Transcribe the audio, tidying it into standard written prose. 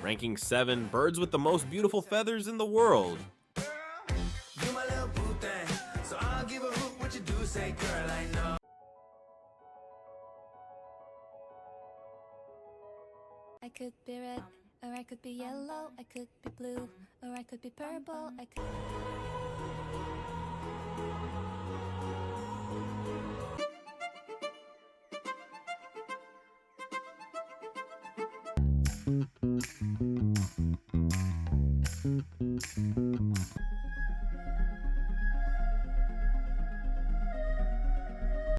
Ranking 7, birds with the most beautiful feathers in the world. You my little boo thing, so I'll give a hoot what you do, say girl, I know. I could be red, or I could be yellow, I could be blue, or I could be purple, I could...